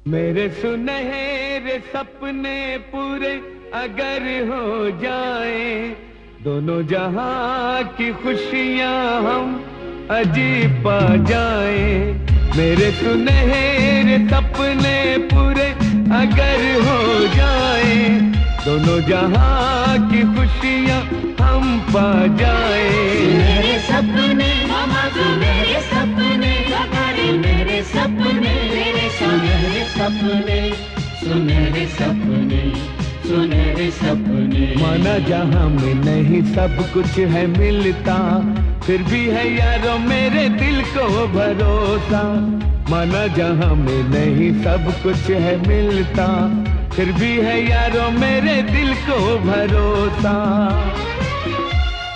मेरे सुनहरे सपने पूरे अगर हो जाए, दोनों जहां की खुशियां हम अजीब पा जाए। मेरे सुनहरे सपने पूरे अगर हो जाए, दोनों जहां की खुशियां हम पा जाए। मेरे सपने मामा मेरे सपने, मेरे सपने, मेरे सुनहरे सपने, सुनहरे सपने, सुनहरे सपने। माना जहां में नहीं सब कुछ है मिलता, फिर भी है यारों मेरे दिल को भरोसा। माना जहां में नहीं सब कुछ है मिलता, फिर भी है यारों मेरे दिल को भरोसा।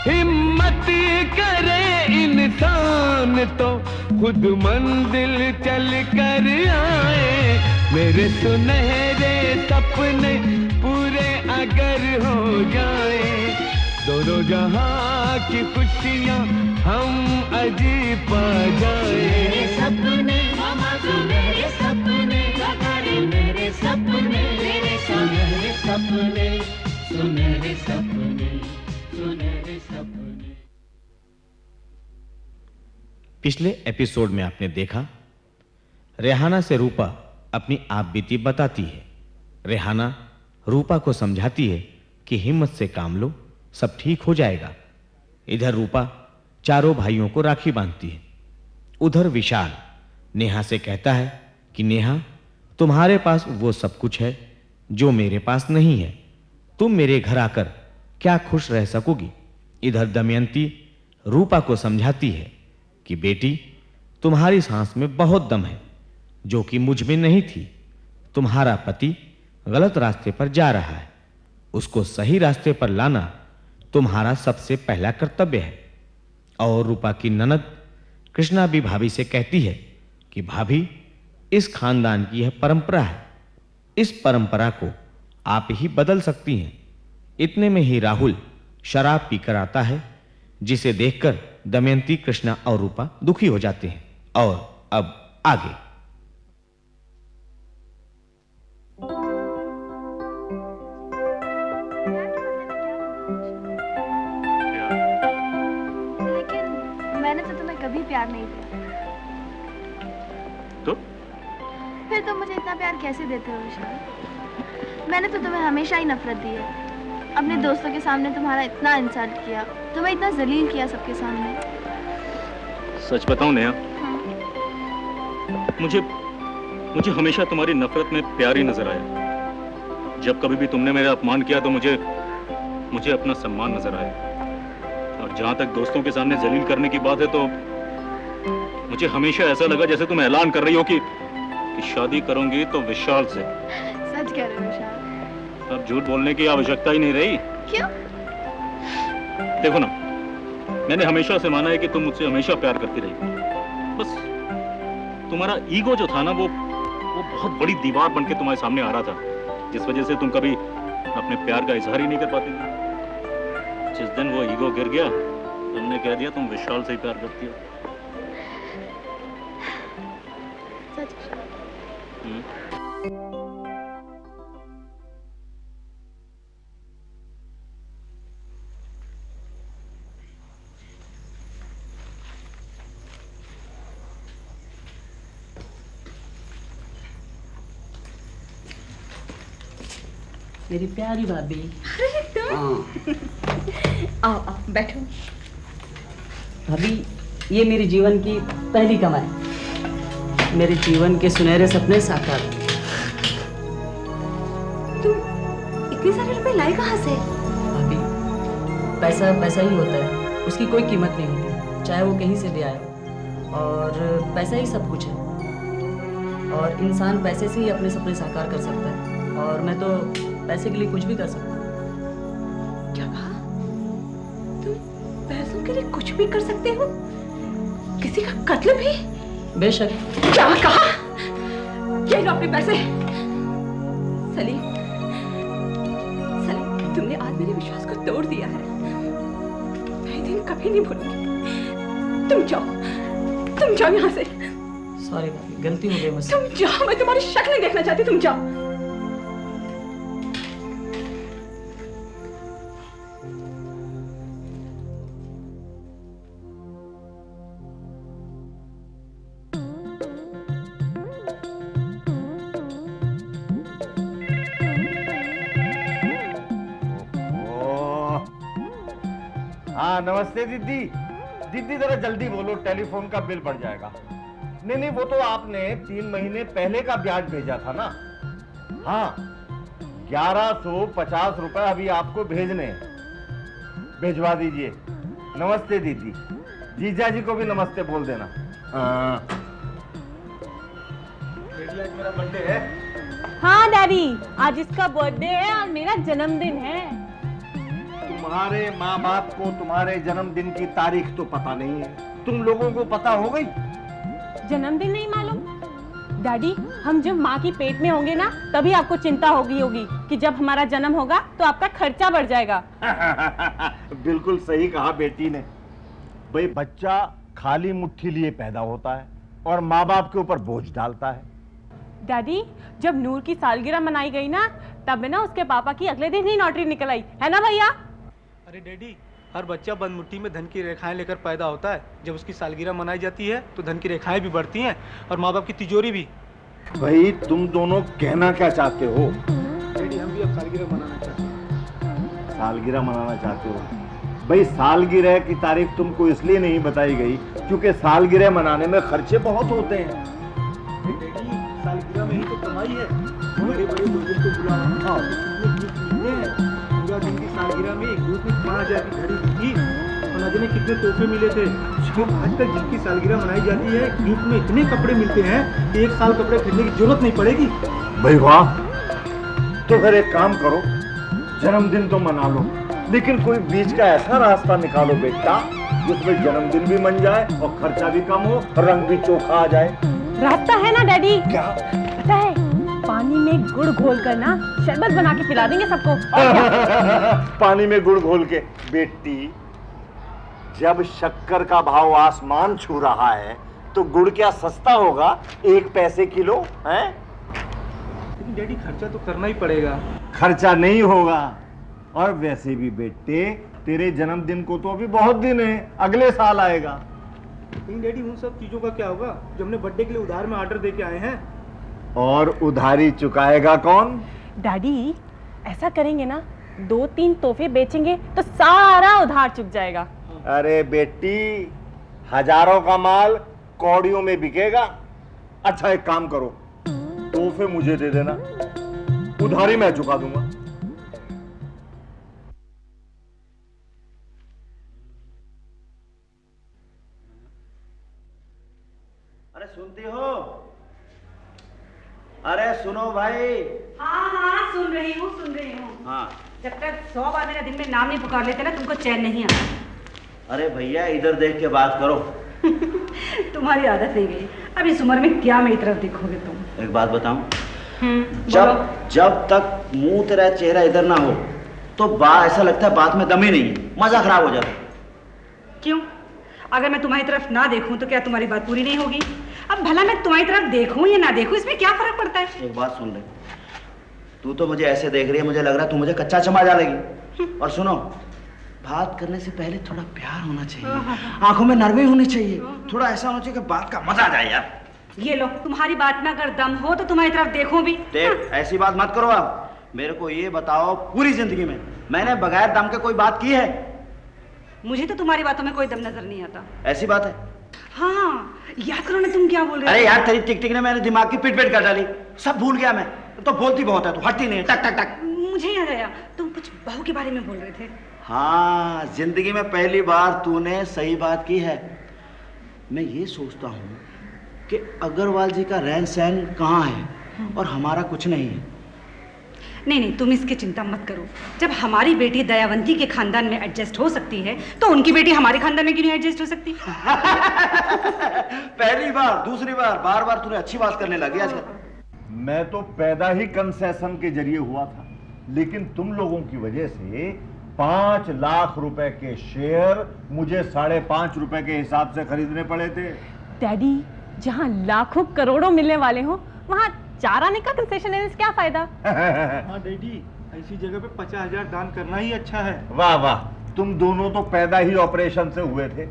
हिम्मत करे इंसान तो खुद मंजिल चल कर आए। मेरे सुनहरे सपने पूरे अगर हो जाए, दोनों जहां की खुशियां हम अजीब पा जाए। मेरे सपने मामा मेरे सपने, मेरे सपने, मेरे सुनहरे सपने, सुनहरे सपने, सुनहरे सपने। पिछले एपिसोड में आपने देखा, रेहाना से रूपा अपनी आप बीती बताती है। रेहाना रूपा को समझाती है कि हिम्मत से काम लो, सब ठीक हो जाएगा। इधर रूपा चारों भाइयों को राखी बांधती है। उधर विशाल नेहा से कहता है कि नेहा, तुम्हारे पास वो सब कुछ है जो मेरे पास नहीं है। तुम मेरे घर आकर क्या खुश रह सकोगी। इधर दमयंती रूपा को समझाती है कि बेटी, तुम्हारी सांस में बहुत दम है जो कि मुझ में नहीं थी। तुम्हारा पति गलत रास्ते पर जा रहा है, उसको सही रास्ते पर लाना तुम्हारा सबसे पहला कर्तव्य है। और रूपा की ननद कृष्णा भी भाभी से कहती है कि भाभी, इस खानदान की यह परंपरा है, इस परंपरा को आप ही बदल सकती हैं। इतने में ही राहुल शराब पीकर आता है, जिसे देखकर दमयंती, कृष्णा और रूपा दुखी हो जाते हैं। और अब आगे। लेकिन मैंने तो तुम्हें कभी प्यार नहीं दिया, तो फिर तुम मुझे इतना प्यार कैसे देते हो विशाल? मैंने तो तुम्हें हमेशा ही नफरत दी है। अपने दोस्तों के सामने तुम्हारा इतना इंसल्ट किया, तुम्हें इतना जलील किया सबके सामने। सच बताऊं नेहा, मुझे हमेशा तुम्हारी नफरत में प्यार ही नजर आया। जब कभी भी तुमने मेरा अपमान किया तो मुझे अपना सम्मान नजर आया। और जहां तक दोस्तों के सामने जलील करने की बात है, तो मुझे हमेशा ऐसा लगा जैसे तुम ऐलान कर रही हो कि शादी करूंगी तो विशाल से। सच कह रहे हो विशाल? अब झूठ बोलने की आवश्यकता ही नहीं रही। क्यों? देखो ना, मैंने हमेशा से माना है कि तुम मुझसे हमेशा प्यार करती रही। बस तुम्हारा ईगो जो था ना, वो बहुत बड़ी दीवार बनके तुम्हारे सामने आ रहा था, जिस वजह से तुम कभी अपने प्यार का इजहार ही नहीं कर पाती थी। जिस दिन वो ईगो गिर गया, तुमने कह दिया तुम विशाल से ही प्यार करती हो। सच? मेरी प्यारी भाभी। अरे तुम? आओ आओ बैठो। भाभी, ये मेरे जीवन की पहली कमाई, मेरे जीवन के सुनहरे सपने साकार। तुम इतने सारे रुपए लाए कहाँ से? भाभी, पैसा पैसा ही होता है, उसकी कोई कीमत नहीं होती, चाहे वो कहीं से भी आए। और पैसा ही सब कुछ है, और इंसान पैसे से ही अपने सपने साकार कर सकता है। और मैं तो पैसे के लिए कुछ भी कर सकता हूँ। क्या कहा? तुम पैसों के लिए कुछ भी कर सकते हो? किसी का कत्ल भी? बेशक। क्या कहा? ये लो अपने पैसे। सलीम, सलीम, तुमने आज मेरे विश्वास को तोड़ दिया है। मैं दिन कभी नहीं भूलूंगी। तुम जाओ यहाँ से। सॉरी भाभी, गलती हो गई मुझसे। तुम जाओ, मैं तुम्हारी शक्ल नहीं देखना चाहती, तुम जाओ। हाँ नमस्ते दीदी। दीदी जरा जल्दी बोलो, टेलीफोन का बिल बढ़ जाएगा। नहीं नहीं, वो तो आपने 3 महीने पहले का ब्याज भेजा था ना। हाँ 1150 रुपए अभी आपको भेजने हैं, भिजवा दीजिए। नमस्ते दीदी। जीजा जी को भी नमस्ते बोल देना। हाँ आज मेरा बर्थडे है। हाँ डैडी, आज इसका बर्थडे है और मेरा जन्मदिन है। तुम्हारे माँ बाप को तुम्हारे जन्मदिन की तारीख तो पता नहीं है, तुम लोगों को पता हो गई? जन्मदिन नहीं मालूम? डैडी, हम जब माँ की पेट में होंगे ना, तभी आपको चिंता होगी कि जब हमारा जन्म होगा तो आपका खर्चा बढ़ जाएगा। बिल्कुल सही कहा बेटी ने। भाई बच्चा खाली मुट्ठी लिए पैदा होता है और माँ बाप के ऊपर बोझ डालता है। डैडी, जब नूर की सालगिरह मनाई गई ना, तब ना उसके पापा की अगले दिन ही लॉटरी निकल आई, है ना भैया? अरे डैडी, हर बच्चा बंद मुट्ठी में धन की रेखाएं लेकर पैदा होता है। जब उसकी सालगिरह मनाई जाती है तो धन की रेखाएं भी बढ़ती हैं और माँ बाप की तिजोरी भी। भाई तुम दोनों कहना क्या चाहते हो? डैडी, हम भी अब सालगिरह मनाना चाहते हैं। सालगिरह मनाना चाहते हो? भाई सालगिरह की तारीख तुमको इसलिए नहीं बताई गई क्योंकि सालगिरह मनाने में खर्चे बहुत होते हैं। डैडी, सालगिरह में ही तो कमाई है। बड़े बड़े लोगों को बुलाना, पूरा दिन की सालगिरह में एक दोस्त ने 5000 की घड़ी दी थी और न जाने कितने तोहफे मिले थे। आज तक जिनकी सालगिरह मनाई जाती है, गिफ्ट में इतने कपड़े मिलते हैं कि 1 साल कपड़े खरीदने की जरूरत नहीं पड़ेगी। भाई वाह, तो फिर एक काम करो, जन्मदिन तो मना लो, लेकिन कोई बीच का ऐसा रास्ता निकालो बेटा जिसमें जन्मदिन भी मन जाए और खर्चा भी कम हो, रंग भी चोखा आ जाए। रास्ता है ना डैडी। क्या? पता है, पानी में गुड़ घोल कर ना शरबत बना के पिला देंगे सबको। पानी में गुड़ घोल के? बेटी, जब शक्कर का भाव आसमान छू रहा है तो गुड़ क्या सस्ता होगा 1 पैसे किलो है? लेकिन डैडी, खर्चा तो करना ही पड़ेगा। खर्चा नहीं होगा। और वैसे भी बेटे, तेरे जन्मदिन को तो अभी बहुत दिन है, अगले साल आएगा। लेकिन डैडी, उन सब चीजों का क्या होगा जो हमने बर्थडे के लिए उधार में ऑर्डर दे के आए हैं? और उधारी चुकाएगा कौन? डैडी, ऐसा करेंगे ना, 2-3 तोहफे बेचेंगे तो सारा उधार चुक जाएगा। अरे बेटी, हजारों का माल कौड़ियों में बिकेगा। अच्छा एक काम करो, तोहफे मुझे दे देना, उधारी मैं चुका दूंगा। अरे सुनती हो? अरे सुनो भाई। हाँ हाँ, सुन रही हूँ। हाँ, जब तक 100 बार मेरा दिन में नाम नहीं पुकार लेते ना, तुमको चैन नहीं आता। अरे भैया इधर देख के बात करो। तुम्हारी आदत नहीं गई। अब इस उम्र में क्या मेरी तरफ देखोगे तुम? एक बात बताऊं, बोलो। जब तक मुंह तेरा चेहरा इधर ना हो तो ऐसा लगता है बात में दम ही नहीं, मजा खराब हो जाता है। क्यों? अगर मैं तुम्हारी तरफ ना देखूं तो क्या तुम्हारी बात पूरी नहीं होगी? अब भला मैं तुम्हारी तरफ देखूं या ना देखूं, इसमें क्या फर्क पड़ता है? एक बात सुन ले, तू तो मुझे ऐसे देख रही है, मुझे लग रहा है तू मुझे कच्चा चमा डालेगी। और सुनो, बात करने से पहले थोड़ा प्यार होना चाहिए, आंखों में नरमी होनी चाहिए, थोड़ा ऐसा होना चाहिए कि बात का मजा आ जाए यार। ये लो, तुम्हारी बात में अगर दम हो तो तुम्हारी तरफ देखूं भी। देख, ऐसी बात मत करो। आप मेरे को ये बताओ, पूरी जिंदगी में मैंने बगैर दम के कोई बात की है? मुझे तो तुम्हारी बातों में कोई दम नजर नहीं आता। ऐसी बात है? हाँ, याद करो ना, तुम क्या बोल रहे हो? अरे यार, तेरी टिक टिक ने मैंने दिमाग की पिट पिट कर डाली, सब भूल गया मैं। तो बोलती बहुत है, तू हटती नहीं, टक टक टक। मुझे याद आया, तुम कुछ बहू के बारे में बोल रहे थे। हाँ, जिंदगी में पहली बार तूने सही बात की है। मैं ये सोचता हूँ कि अग्रवाल जी का रहन सहन कहाँ है और हमारा कुछ नहीं है। नहीं, तुम इसकी चिंता मत करो। जब हमारी बेटी दयावंती के खानदान में एडजस्ट हो सकती है तो उनकी बेटी हमारे खानदान में क्यों नहीं एडजस्ट हो सकती? पहली बार, दूसरी बार, बार बार तूने अच्छी बात करने लगी आजकल। मैं तो पैदा ही कंसेशन के जरिए हुआ था, लेकिन तुम लोगों की वजह से 5 लाख रुपए के शेयर मुझे 5.5 रुपए के हिसाब से खरीदने पड़े थे। डैडी, जहाँ लाखों करोड़ों मिलने वाले हो, वहाँ 4 आने का कंसेशन है, क्या फायदा? हाँ डैडी, ऐसी जगह पे 50,000 दान करना ही अच्छा है। वाह वाह, तुम दोनों तो पैदा ही ऑपरेशन से हुए थे।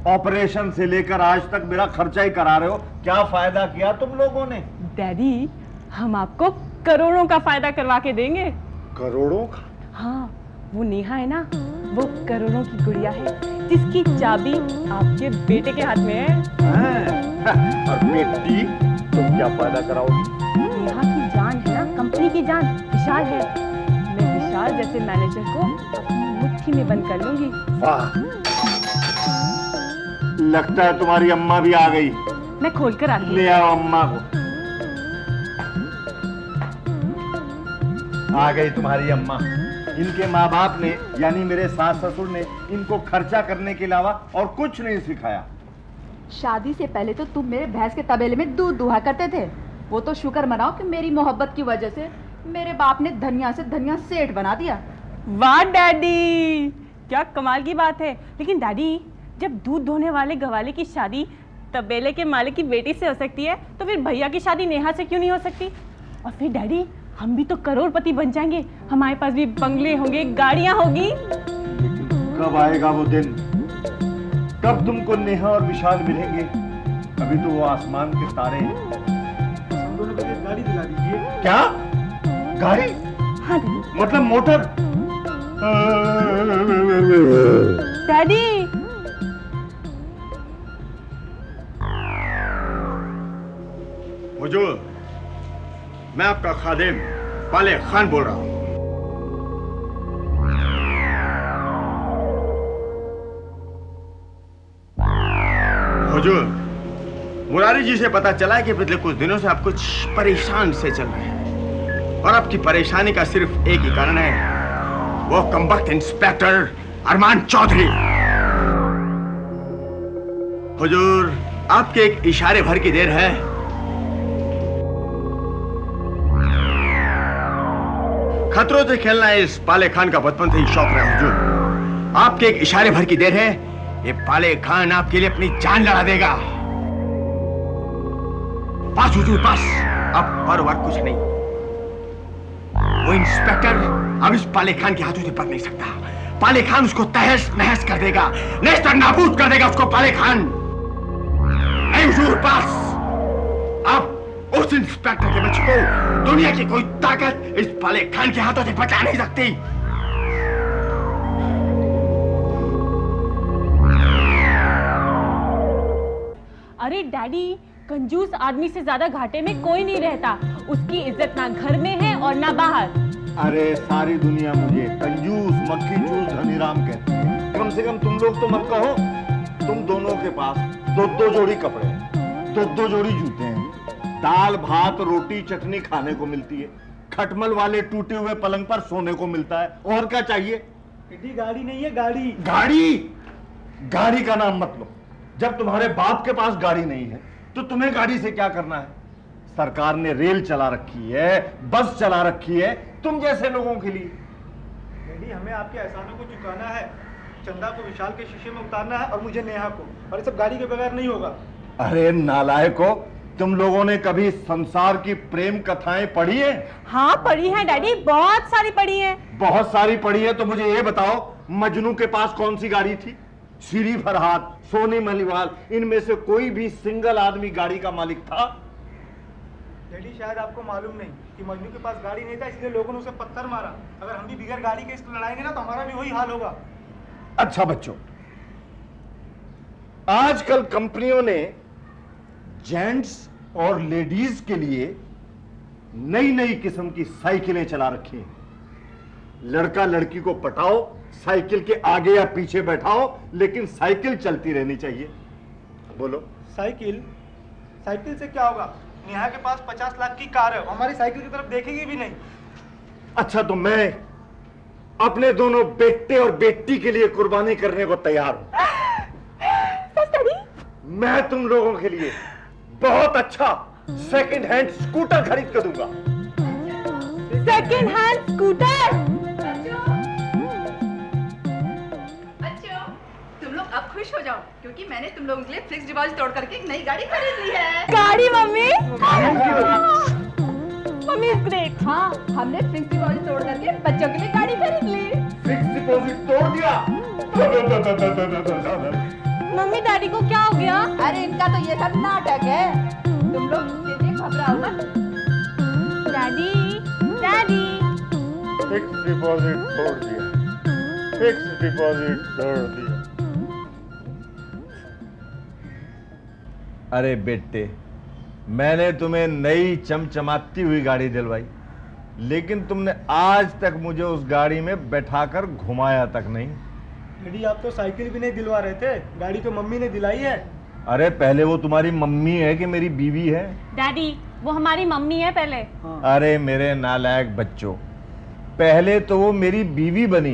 ऑपरेशन से लेकर आज तक मेरा खर्चा ही करा रहे हो। क्या फायदा किया तुम लोगों ने? डैडी, हम आपको करोड़ों का फायदा करवा के देंगे। करोड़ों का? हाँ, वो नेहा है ना, वो करोड़ों की गुड़िया है जिसकी चाबी आपके बेटे के हाथ में है। और बेटी, तुम क्या फायदा कराओगी? नेहा की जान है ना, कंपनी की जान विशाल है। मैं विशाल जैसे मैनेजर को अपनी मुट्ठी में बंद कर लूंगी। वाह, लगता है तुम्हारी अम्मा भी आ गई। मैं खोल कर आती हूँ। ले आओ अम्मा को। आ गई तुम्हारी अम्मा। इनके माँ बाप ने, यानी मेरे सास ससुर ने, इनको खर्चा करने के अलावा और कुछ नहीं सिखाया। शादी से पहले तो तुम मेरे भैंस के तबेले में दूध दुहा करते थे। वो तो शुक्र मनाओ कि मेरी मोहब्बत की वजह से मेरे बाप ने धनिया से धनिया सेठ बना दिया। वाह डैडी, क्या कमाल की बात है। लेकिन डैडी, जब दूध धोने वाले गवाले की शादी तबेले के मालिक की बेटी से हो सकती है, तो फिर भैया की शादी नेहा से क्यों नहीं हो सकती? और फिर डैडी, हम भी तो करोड़पति बन जाएंगे। हमारे पास भी बंगले होंगे, गाड़ियां होगी। कब आएगा वो दिन? कब तुमको नेहा और विशाल मिलेंगे? अभी तो वो आसमान के तारे हैं। हम दोनों को एक गाड़ी दिला दीजिए। क्या गाड़ी? हाँ डैडी। मतलब मोटर? डैडी, हुजूर, मैं आपका खादिम पाले खान बोल रहा हूं। हुजूर, मुरारी जी से पता चला है कि पिछले कुछ दिनों से आप कुछ परेशान से चल रहे हैं, और आपकी परेशानी का सिर्फ एक ही कारण है, वो कमबख्त इंस्पेक्टर अरमान चौधरी। हुजूर, आपके एक इशारे भर की देर है। खतरों से खेलना इस पाले खान का बचपन से ही शौक रहा। हुजूर, आपके एक इशारे भर की देर है, ये पाले खान आपके लिए अपनी जान लड़ा देगा। बस हुजूर, बस, अब और वक्त कुछ नहीं। वो इंस्पेक्टर अब इस पाले खान के हाथों से बच नहीं सकता। पाले खान उसको तहस नहस कर देगा, नेस्तनाबूद नाबूद कर देगा उसको पाले खान। नहीं हुजूर, बस, अब उस इंस्पेक्टर के बच्चे को दुनिया की कोई ताकत इस पाले खान के हाथों से बचा नहीं सकती। अरे डैडी, कंजूस आदमी से ज्यादा घाटे में कोई नहीं रहता। उसकी इज्जत ना घर में है और ना बाहर। अरे सारी दुनिया मुझे कंजूस, मक्खी चूस, धनीराम कहती है। कम से कम तुम लोग तो मत कहो। तुम दोनों के पास दो जोड़ी कपड़े हैं, दो जोड़ी जूते हैं, दाल भात रोटी चटनी खाने को मिलती है, खटमल वाले टूटे हुए पलंग पर सोने को मिलता है। और क्या चाहिए? बेटी, गाड़ी नहीं है, गाड़ी। गाड़ी? गाड़ी का नाम मत लो। जब तुम्हारे बाप के पास गाड़ी नहीं है तो तुम्हें गाड़ी से क्या करना है? सरकार ने रेल चला रखी है, बस चला रखी है तुम जैसे लोगों के लिए। बेटी, हमें आपके एहसानों को चुकाना है। चंदा को विशाल के शीशे में उतारना है और मुझे नेहा को, और ये सब गाड़ी के बगैर नहीं होगा। अरे नालायको, तुम लोगों ने कभी संसार की प्रेम कथाएं पढ़ी है? हाँ पढ़ी है डैडी, बहुत सारी पढ़ी है। बहुत सारी पढ़ी है तो मुझे ये बताओ, मजनू के पास कौन सी गाड़ी थी? श्री फरहाद, सोनी मलिवाल, इनमें से कोई भी सिंगल आदमी गाड़ी का मालिक था? डैडी, शायद आपको मालूम नहीं कि मजनू के पास गाड़ी नहीं था, इसलिए लोगों ने उसे पत्थर मारा। अगर हम भी बिगैर गाड़ी के इसको लड़ाएंगे ना, तो हमारा भी वही हाल होगा। अच्छा बच्चों, आजकल कंपनियों ने जेंट्स और लेडीज के लिए नई नई किस्म की साइकिलें चला रखी हैं। लड़का लड़की को पटाओ, साइकिल के आगे या पीछे बैठाओ, लेकिन साइकिल चलती रहनी चाहिए। बोलो। साइकिल? साइकिल से क्या होगा? नेहा के पास 50 लाख की कार है, हमारी साइकिल की तरफ देखेगी भी नहीं। अच्छा, तो मैं अपने दोनों बेटे और बेटी के लिए कुर्बानी करने को तैयार हूं। मैं तुम लोगों के लिए बहुत अच्छा सेकंड हैंड स्कूटर खरीद कर दूंगा। Second hand scooter? तुम लोग अब खुश हो जाओ क्योंकि मैंने तुम लोगों के लिए फिक्स डिपॉजिट तोड़ करके एक नई गाड़ी खरीद ली है। गाड़ी मम्मी? Mummy is great. हाँ, हमने फिक्स डिपॉजिट तोड़ करके बच्चों के लिए गाड़ी खरीद ली। फिक्स डिपॉजिट तोड़ दिया? मम्मी डैडी को क्या हो गया? अरे इनका तो ये सब नाटक है, तुम लोग इसके लिए घबराओ मत। Daddy, daddy. फिक्स डिपॉजिट तोड़ दिया, फिक्स डिपॉजिट तोड़ दिया। अरे बेटे, मैंने तुम्हें नई चमचमाती हुई गाड़ी दिलवाई, लेकिन तुमने आज तक मुझे उस गाड़ी में बैठाकर घुमाया तक नहीं। डैडी आप तो साइकिल भी नहीं दिलवा रहे थे, गाड़ी तो मम्मी ने दिलाई है। अरे पहले वो तुम्हारी मम्मी है कि मेरी बीवी है? डैडी वो हमारी मम्मी है पहले। अरे मेरे नालायक बच्चों, पहले तो वो मेरी बीवी बनी,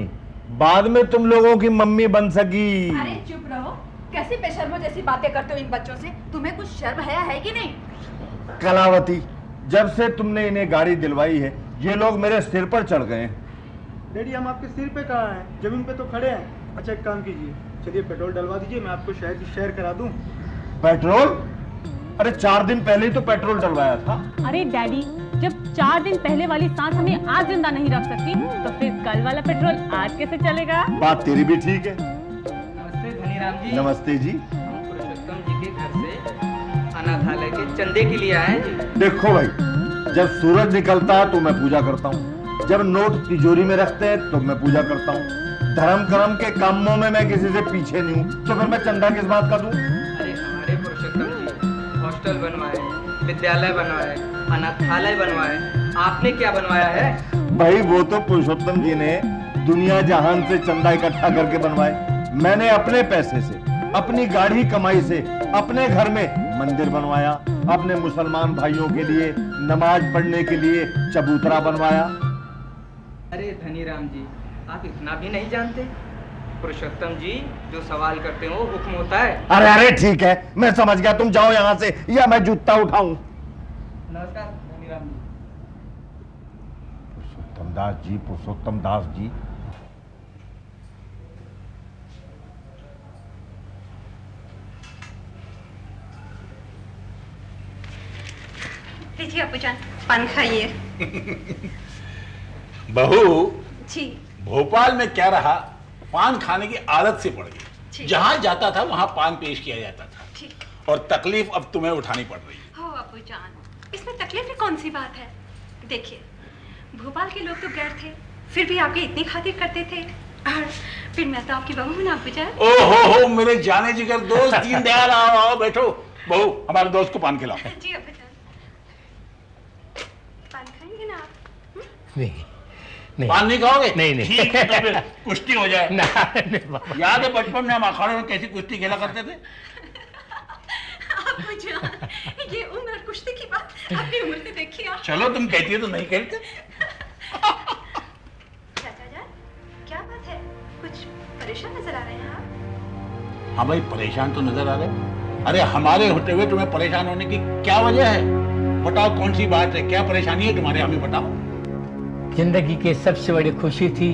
बाद में तुम लोगों की मम्मी बन सकी। अरे चुप रहो, कैसी बेशर्मों जैसी बातें करते हो इन बच्चों से। तुम्हें कुछ शर्म है कि नहीं? कलावती, जब से तुमने इन्हें गाड़ी दिलवाई है ये लोग मेरे सिर पर चढ़ गए हैं। डैडी हम आपके सिर पे कहाँ हैं, जमीन पे तो खड़े हैं। अच्छा एक काम कीजिए, चलिए पेट्रोल डलवा दीजिए, मैं आपको शहर की सैर करा दूं। पेट्रोल? अरे 4 दिन पहले ही तो पेट्रोल डलवाया था। अरे डैडी, जब 4 दिन पहले वाली सांस हमें आज जिंदा नहीं रख सकती, तो फिर कल वाला पेट्रोल आज कैसे चलेगा? बात तेरी भी ठीक है। नमस्ते धनीराम जी। नमस्ते जी। हम पुरुषोत्तम जी के घर से अनाथालय के चंदे के लिए आए हैं जी। देखो भाई, जब सूरज निकलता है तो मैं पूजा करता हूँ, जब नोट तिजोरी में रखते हैं तो मैं पूजा करता हूँ। धर्म कर्म के कामों में मैं किसी से पीछे नहीं हूँ, तो फिर मैं चंदा किस बात का दूं? अरे हमारे पुरुषोत्तम जी हॉस्टल बनवाए, विद्यालय बनवाए, अनाथालय बनवाए, आपने क्या बनवाया है? भाई वो तो पुरुषोत्तम जी ने दुनिया जहान से चंदा इकट्ठा करके बनवाए। मैंने अपने पैसे से, अपनी गाढ़ी कमाई से अपने घर में मंदिर बनवाया, अपने मुसलमान भाइयों के लिए नमाज पढ़ने के लिए चबूतरा बनवाया। अरे धनीराम जी, आप इतना भी नहीं जानते? पुरुषोत्तम जी जो सवाल करते हो हुक्म होता है। अरे अरे ठीक है, मैं समझ गया, तुम जाओ यहाँ से या मैं जूता उठाऊं। नमस्कार धनीराम जी। पुरुषोत्तम दास जी, पुरुषोत्तम दास जी। लीजिए अब्बूजान, पान खाइए। बहू जी। भोपाल में क्या रहा, पान खाने की आदत से पड़ गई। जहां जाता था वहां पान पेश किया जाता था, और तकलीफ अब तुम्हें उठानी पड़ रही है। हो अब्बूजान, इसमें तकलीफ की कौन सी बात है? देखिए, भोपाल के लोग तो गैर थे, फिर भी आपकी इतनी खातिर करते थे, और फिर मैं तो आपकी बहू हूँ ना अब्बूजान। ओहो मेरे जाने जिगर दोस्त दीनदयाल, आओ आओ बैठो। बहू हमारे दोस्त को पान खिलाओ। जी अब्बूजान। पान खाएंगे ना आप? नहीं। पान नहीं खाओगे? नहीं। ठीक है, तो फिर कुश्ती हो जाए। याद है बचपन में हम अखाड़े में कैसी कुश्ती खेला करते थे? अब्बूजान, ये उम्र और कुश्ती की बात अपनी उम्र से देखिए आप। चलो तुम कहती हो तो नहीं खेलते। चाचा जान, क्या बात है? कुछ परेशान नजर आ रहे हैं आप? हाँ भाई, परेशान तो नजर आ रहे। अरे हमारे होते हुए तुम्हें परेशान होने की क्या वजह है? बताओ कौन सी बात है, क्या परेशानी है तुम्हारे, हमें बताओ। जिंदगी की सबसे बड़ी खुशी थी,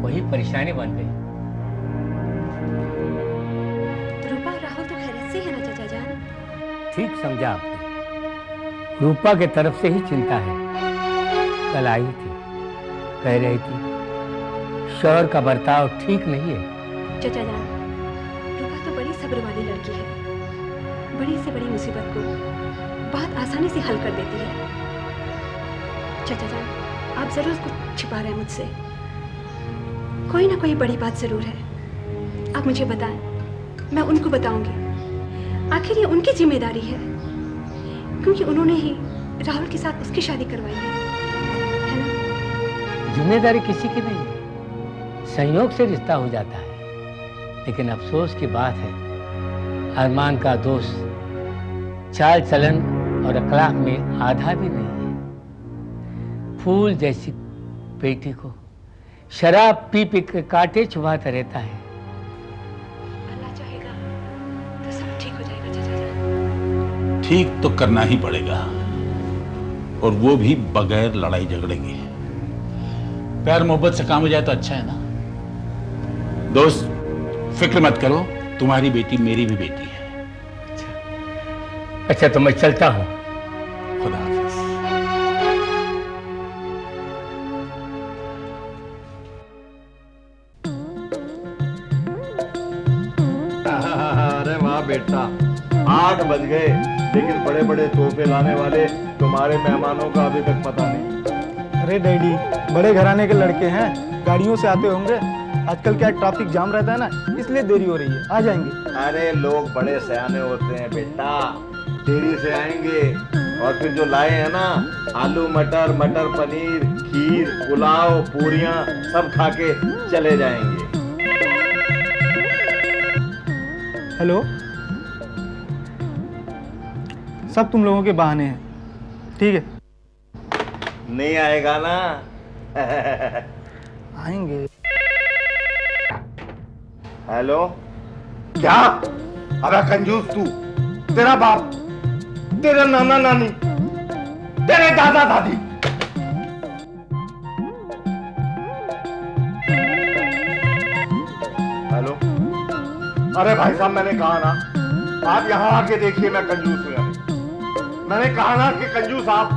वही परेशानी बन गई। रूपा और राहुल तो खैरियत से है ना चाचा जान? ठीक समझा आपने, रूपा के तरफ से ही चिंता है। कल आई थी, कह रही थी शौहर का बर्ताव ठीक नहीं है। चाचा जान, रूपा तो बड़ी सब्र वाली लड़की है, बड़ी से बड़ी मुसीबत को बहुत आसानी से हल कर देती है। चाचा जान, आप जरूर कुछ छिपा रहे हैं मुझसे, कोई ना कोई बड़ी बात जरूर है। आप मुझे बताएं, मैं उनको बताऊंगी। आखिर ये उनकी जिम्मेदारी है, क्योंकि उन्होंने ही राहुल के साथ उसकी शादी करवाई है ना? जिम्मेदारी किसी की नहीं, संयोग से रिश्ता हो जाता है। लेकिन अफसोस की बात है, अरमान का दोस्त चाल चलन और अखलाक में आधा भी नहीं है। फूल जैसी बेटी को शराब पी पी के कांटे चुभाता रहता है। अल्लाह चाहेगा तो सब ठीक हो जाएगा चाचा जान। ठीक तो करना ही पड़ेगा, और वो भी बगैर लड़ाई झगड़े के। प्यार मोहब्बत से काम हो जाए तो अच्छा है ना। दोस्त फिक्र मत करो, तुम्हारी बेटी मेरी भी बेटी है। अच्छा तो मैं चलता हूँ। खुदा हाफिज। अरे वाह बेटा, 8 बज गए, लेकिन बड़े बड़े तोहफे लाने वाले तुम्हारे मेहमानों का अभी तक पता नहीं। अरे डैडी, बड़े घराने के लड़के हैं, गाड़ियों से आते होंगे। आजकल क्या ट्रैफिक जाम रहता है ना, इसलिए देरी हो रही है। आ जाएंगे। अरे लोग बड़े सयाने होते हैं बेटा, देरी से आएंगे। और फिर जो लाए हैं ना, आलू मटर, मटर पनीर, खीर, पुलाव, पूरियां, सब खा के चले जाएंगे। हेलो, सब तुम लोगों के बहाने हैं, ठीक है? नहीं आएगा ना? आएंगे। हेलो, क्या? अरे कंजूस तू, तेरा बाप, तेरे नाना नानी, तेरे दादा दादी। हेलो, अरे भाई साहब, मैंने कहा ना, आप यहां आके देखिए मैं कंजूस हूं या नहीं। मैंने कहा ना कि कंजूस आप।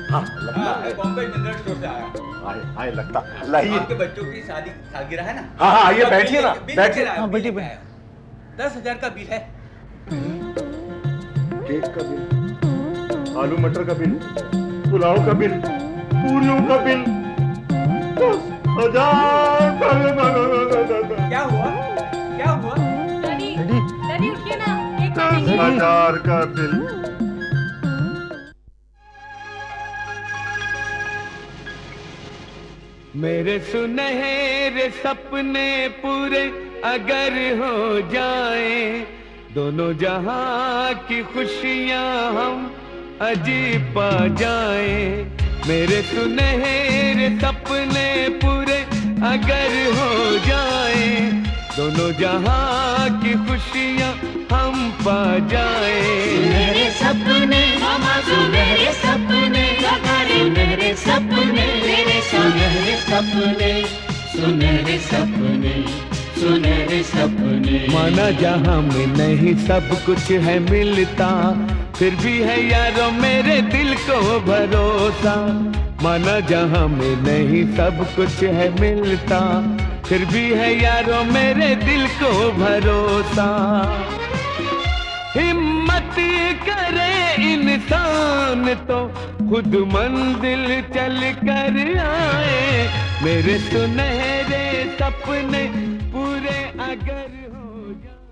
हाँ, बॉम्बे जनरल स्टोर से आया। आए लगता लाइए। आपके बच्चों की शादी सालगिरह है ना? हाँ हाँ, आइए बैठिए ना, बैठिए। हाँ बैठिए। 10,000 का बिल है। केक का बिल, आलू मटर का बिल, पुलाव का बिल, पूरियों का बिल, 10,000 का बिल। क्या हुआ? क्या हुआ? डैडी उठिए ना, 10,000 का बिल। मेरे सुनहरे सपने पूरे अगर हो जाए, दोनों जहां की खुशियां हम अजीब पा जाए। मेरे सुनहरे सपने पूरे अगर हो जाए, दोनों जहां की खुशियां हम पा जाए। सुनहरे सपने मामा, सुनहरे सपने सुनहरे सपने मेरे सुनहरे सपने, सुनहरे सपने, सुनहरे सपने। माना जहां में नहीं सब कुछ है मिलता, फिर भी है यारों मेरे दिल को भरोसा। माना जहां में नहीं सब कुछ है मिलता, फिर भी है यारों मेरे दिल को भरोसा। हिम्मत करे इंसान तो खुद मंजिल चल कर आए। मेरे सुनहरे सपने पूरे अगर हो जाए।